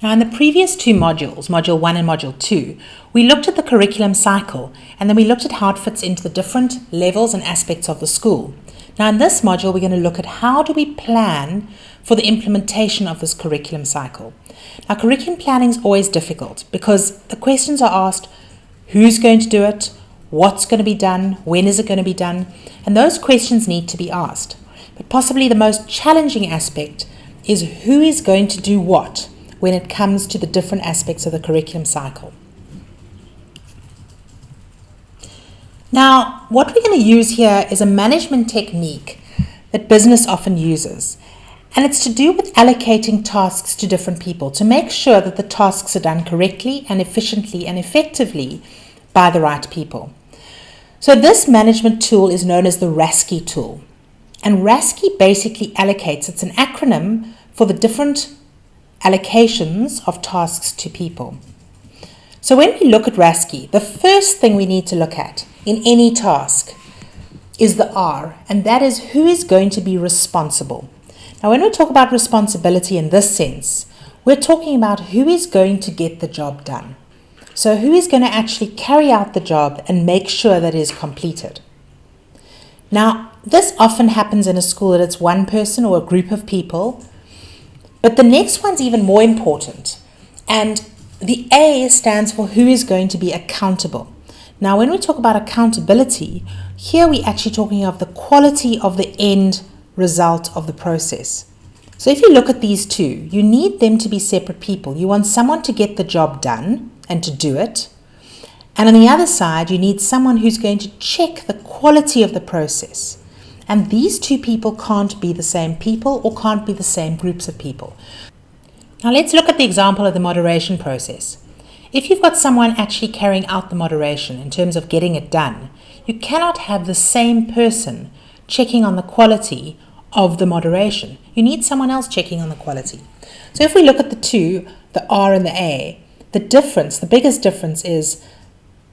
Now, in the previous two modules, Module 1 and Module 2, we looked at the curriculum cycle and then we looked at how it fits into the different levels and aspects of the school. Now, in this module, we're going to look at how do we plan for the implementation of this curriculum cycle. Now, curriculum planning is always difficult because the questions are asked, who's going to do it, what's going to be done, when is it going to be done, and those questions need to be asked. But possibly the most challenging aspect is who is going to do what when it comes to the different aspects of the curriculum cycle. Now, what we're going to use here is a management technique that business often uses, and it's to do with allocating tasks to different people to make sure that the tasks are done correctly and efficiently and effectively by the right people. So this management tool is known as the RASCI tool, and RASCI basically allocates, it's an acronym for the different allocations of tasks to people. So when we look at RASCI, the first thing we need to look at in any task is the R, and that is who is going to be responsible. Now when we talk about responsibility in this sense, we're talking about who is going to get the job done. So who is going to actually carry out the job and make sure that it is completed. Now this often happens in a school that it's one person or a group of people. But the next one's even more important, and the A stands for who is going to be accountable. Now, when we talk about accountability, here we're actually talking of the quality of the end result of the process. So if you look at these two, you need them to be separate people. You want someone to get the job done and to do it. And on the other side, you need someone who's going to check the quality of the process. And these two people can't be the same people or can't be the same groups of people. Now let's look at the example of the moderation process. If you've got someone actually carrying out the moderation in terms of getting it done, you cannot have the same person checking on the quality of the moderation. You need someone else checking on the quality. So if we look at the two, the R and the A, the biggest difference is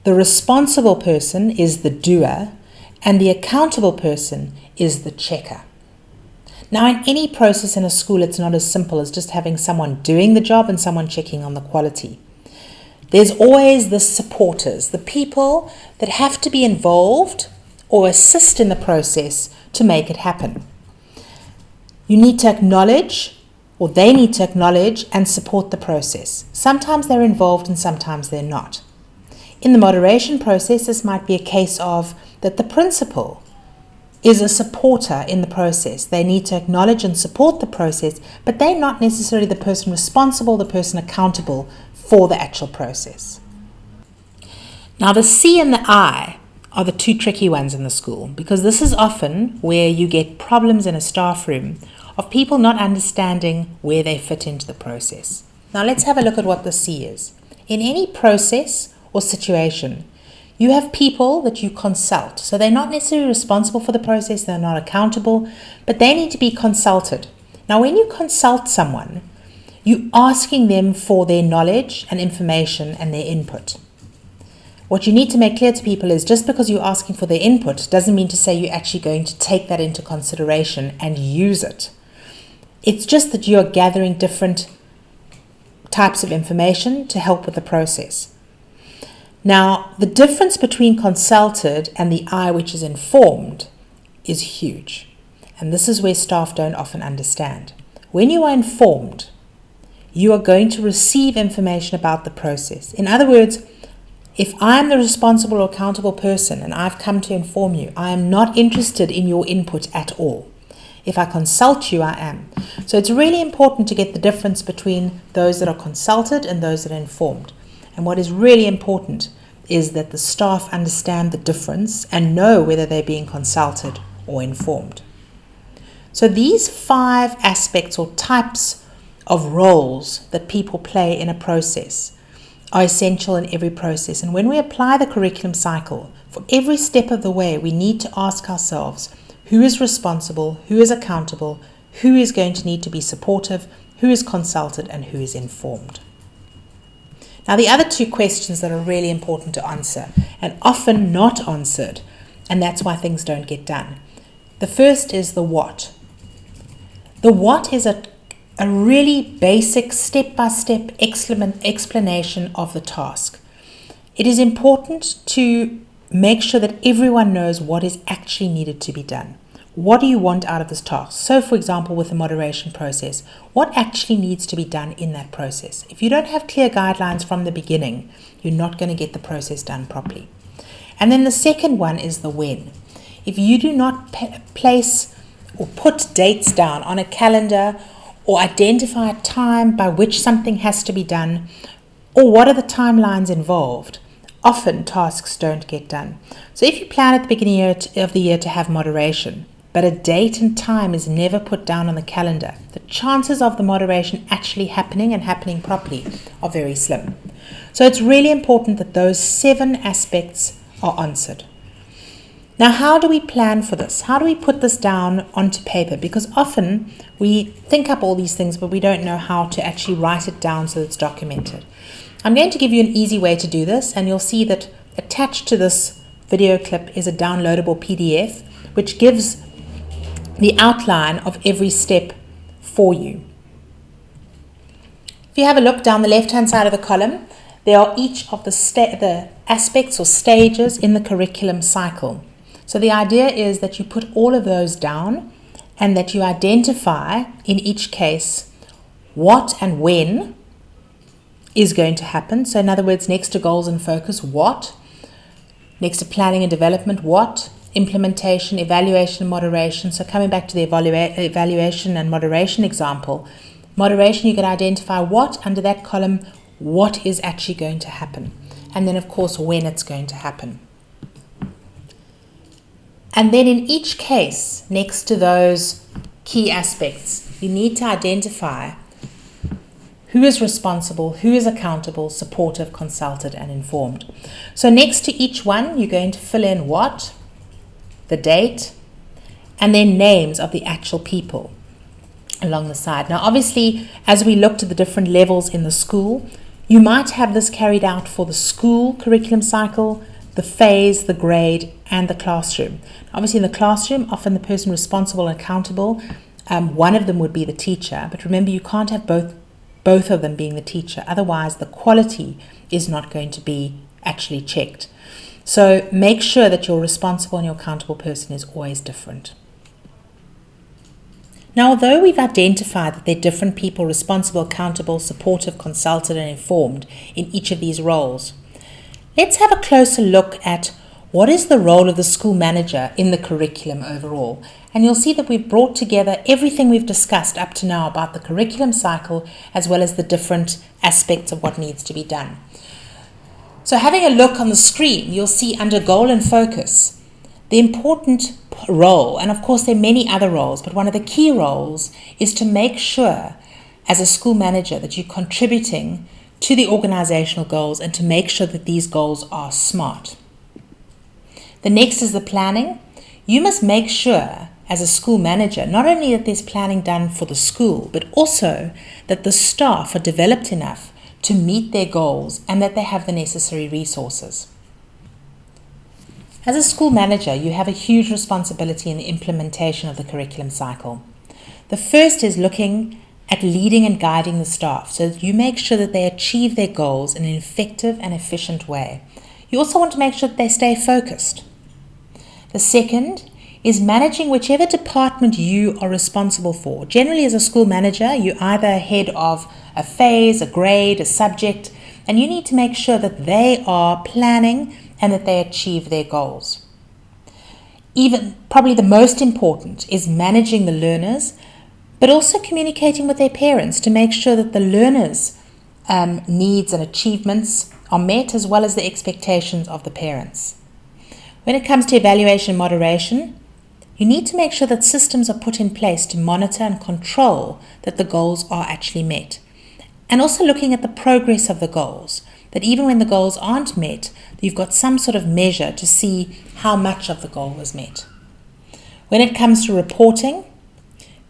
the responsible person is the doer and the accountable person is the checker. Now, in any process in a school, it's not as simple as just having someone doing the job and someone checking on the quality. There's always the supporters, the people that have to be involved or assist in the process to make it happen. You need to acknowledge, or they need to acknowledge and support the process. Sometimes they're involved and sometimes they're not. In the moderation process, this might be a case of that the principal is a supporter in the process. They need to acknowledge and support the process, but they're not necessarily the person responsible, the person accountable for the actual process. Now the C and the I are the two tricky ones in the school, because this is often where you get problems in a staff room of people not understanding where they fit into the process. Now let's have a look at what the C is. In any process or situation, you have people that you consult. So they're not necessarily responsible for the process, they're not accountable, but they need to be consulted. Now when you consult someone, you're asking them for their knowledge and information and their input. What you need to make clear to people is just because you're asking for their input doesn't mean to say you're actually going to take that into consideration and use it. It's just that you're gathering different types of information to help with the process. Now, the difference between consulted and the I, which is informed, is huge. And this is where staff don't often understand. When you are informed, you are going to receive information about the process. In other words, if I'm the responsible or accountable person and I've come to inform you, I am not interested in your input at all. If I consult you, I am. So it's really important to get the difference between those that are consulted and those that are informed. And what is really important is that the staff understand the difference and know whether they're being consulted or informed. So these 5 aspects or types of roles that people play in a process are essential in every process. And when we apply the curriculum cycle, for every step of the way, we need to ask ourselves, who is responsible, who is accountable, who is going to need to be supportive, who is consulted, and who is informed. Now, the other 2 questions that are really important to answer and often not answered, and that's why things don't get done. The first is the what. The what is a a really basic step-by-step explanation of the task. It is important to make sure that everyone knows what is actually needed to be done. What do you want out of this task? So, for example, with the moderation process, what actually needs to be done in that process? If you don't have clear guidelines from the beginning, you're not going to get the process done properly. And then the second one is the when. If you do not place or put dates down on a calendar or identify a time by which something has to be done, or what are the timelines involved, often tasks don't get done. So if you plan at the beginning of the year to have moderation, but a date and time is never put down on the calendar, the chances of the moderation actually happening and happening properly are very slim. So it's really important that those 7 aspects are answered. Now, how do we plan for this? How do we put this down onto paper? Because often we think up all these things, but we don't know how to actually write it down so it's documented. I'm going to give you an easy way to do this, and you'll see that attached to this video clip is a downloadable PDF, which gives the outline of every step for you. If you have a look down the left-hand side of the column, there are each of the aspects or stages in the curriculum cycle. So the idea is that you put all of those down and that you identify in each case what and when is going to happen. So in other words, next to goals and focus, what? Next to planning and development, what? Implementation, evaluation, and moderation. So coming back to the evaluation and moderation example, moderation, you can identify what under that column, what is actually going to happen. And then of course, when it's going to happen. And then in each case, next to those key aspects, you need to identify who is responsible, who is accountable, supportive, consulted, and informed. So next to each one, you're going to fill in what, the date, and then names of the actual people along the side. Now, obviously, as we looked at the different levels in the school, you might have this carried out for the school curriculum cycle, the phase, the grade, and the classroom. Obviously, in the classroom, often the person responsible and accountable, one of them would be the teacher. But remember, you can't have both of them being the teacher. Otherwise, the quality is not going to be actually checked. So make sure that your responsible and your accountable person is always different. Now, although we've identified that there are different people responsible, accountable, supportive, consulted, and informed in each of these roles, let's have a closer look at what is the role of the school manager in the curriculum overall. And you'll see that we've brought together everything we've discussed up to now about the curriculum cycle, as well as the different aspects of what needs to be done. So having a look on the screen, you'll see under goal and focus, the important role, and of course there are many other roles, but one of the key roles is to make sure as a school manager that you're contributing to the organizational goals and to make sure that these goals are SMART. The next is the planning. You must make sure as a school manager, not only that there's planning done for the school, but also that the staff are developed enough to meet their goals and that they have the necessary resources. As a school manager, you have a huge responsibility in the implementation of the curriculum cycle. The first is looking at leading and guiding the staff so that you make sure that they achieve their goals in an effective and efficient way. You also want to make sure that they stay focused. The second is managing whichever department you are responsible for. Generally, as a school manager, you're either head of a phase, a grade, a subject, and you need to make sure that they are planning and that they achieve their goals. Even probably the most important is managing the learners, but also communicating with their parents to make sure that the learners' needs and achievements are met, as well as the expectations of the parents. When it comes to evaluation and moderation, you need to make sure that systems are put in place to monitor and control that the goals are actually met. And also looking at the progress of the goals, that even when the goals aren't met, you've got some sort of measure to see how much of the goal was met. When it comes to reporting,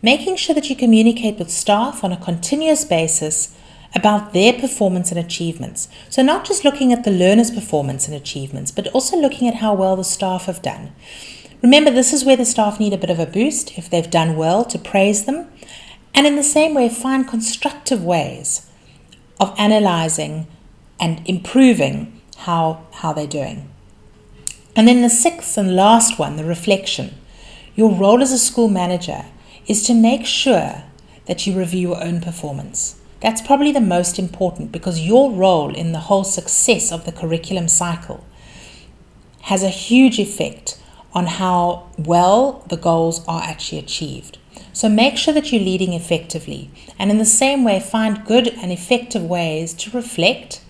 making sure that you communicate with staff on a continuous basis about their performance and achievements. So not just looking at the learner's performance and achievements, but also looking at how well the staff have done. Remember, this is where the staff need a bit of a boost if they've done well, to praise them, And in the same way, find constructive ways of analysing and improving how they're doing. And then the sixth and last one, the reflection. Your role as a school manager is to make sure that you review your own performance. That's probably the most important, because your role in the whole success of the curriculum cycle has a huge effect on how well the goals are actually achieved. So make sure that you're leading effectively, and in the same way, find good and effective ways to reflect,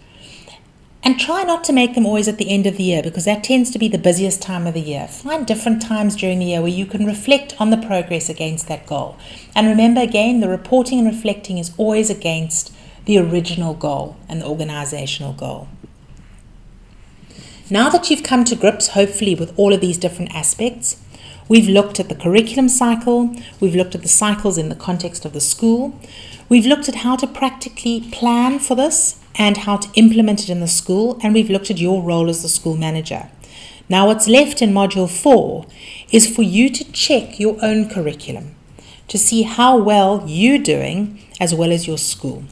and try not to make them always at the end of the year, because that tends to be the busiest time of the year. Find different times during the year where you can reflect on the progress against that goal. And remember, again, the reporting and reflecting is always against the original goal and the organizational goal. Now that you've come to grips, hopefully, with all of these different aspects, we've looked at the curriculum cycle, we've looked at the cycles in the context of the school, we've looked at how to practically plan for this and how to implement it in the school, and we've looked at your role as the school manager. Now what's left in Module 4 is for you to check your own curriculum to see how well you're doing as well as your school.